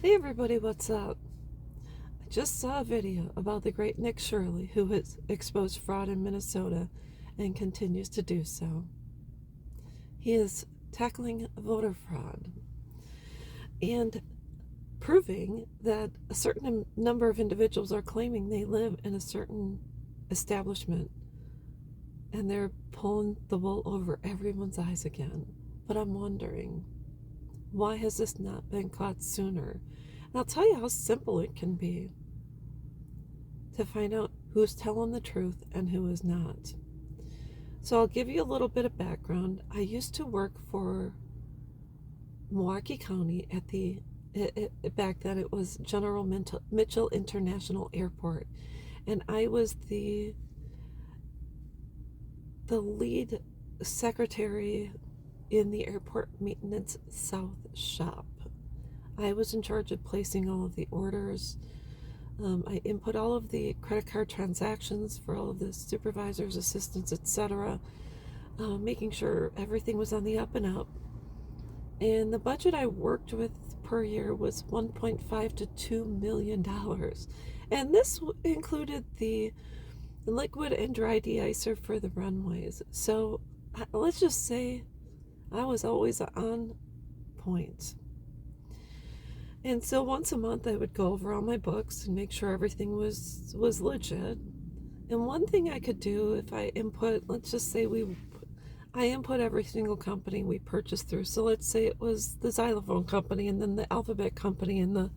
Hey everybody, what's up? I just saw a video about the great Nick Shirley, who has exposed fraud in Minnesota and continues to do so. He is tackling voter fraud and proving that a certain number of individuals are claiming they live in a certain establishment, and they're pulling the wool over everyone's eyes again. But I'm wondering, why has this not been caught sooner? And I'll tell you how simple it can be to find out who's telling the truth and who is not. So I'll give you a little bit of background. I used to work for Milwaukee County at back then it was General Mitchell International Airport, and I was the lead secretary in the airport maintenance south shop. I was in charge of placing all of the orders. I input all of the credit card transactions for all of the supervisors, assistants, etc., making sure everything was on the up and up. And the budget I worked with per year was $1.5 to $2 million. And this included the liquid and dry de-icer for the runways. So let's just say I was always on point. And so once a month I would go over all my books and make sure everything was legit. And one thing I could do if I input, let's just say I input every single company we purchased through. So let's say it was the Xylophone company, and then the Alphabet company, and the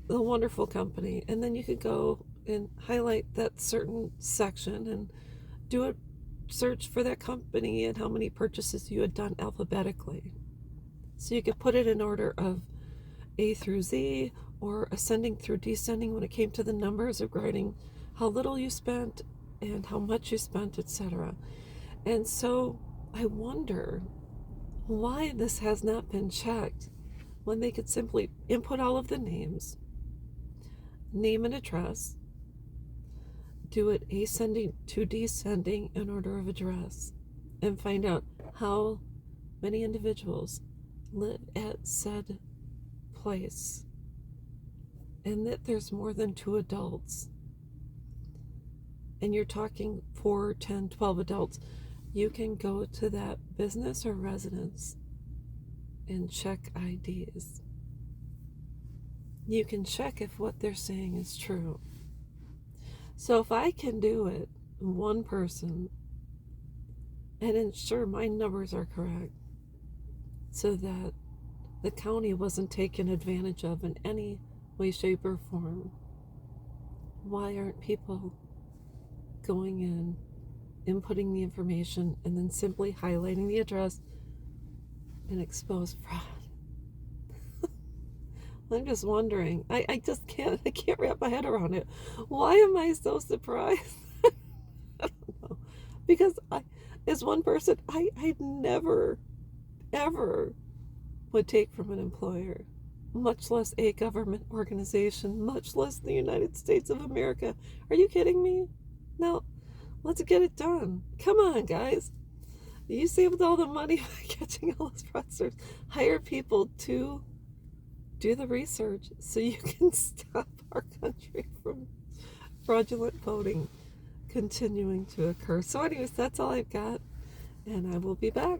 Wonderful company. And then you could go and highlight that certain section and do a search for that company and how many purchases you had done alphabetically. So you could put it in order of A through Z, or ascending through descending when it came to the numbers regarding how little you spent and how much you spent, etc. And so I wonder why this has not been checked when they could simply input all of the names, name and address, do it ascending to descending in order of address, and find out how many individuals live at said place, and that there's more than 2 adults, and you're talking 4, 10, 12 adults. You can go to that business or residence and check IDs. You can check if what they're saying is true. So if I can do it, one person, and ensure my numbers are correct so that the county wasn't taken advantage of in any way, shape, or form, why aren't people going in, inputting the information, and then simply highlighting the address and expose fraud? I'm just wondering. I can't wrap my head around it. Why am I so surprised? I don't know. Because as one person, I'd never, ever would take from an employer, much less a government organization, much less the United States of America. Are you kidding me? No, let's get it done. Come on, guys. You saved all the money by catching all those fraudsters. Hire people to do the research so you can stop our country from fraudulent voting continuing to occur. So anyways, that's all I've got, and I will be back.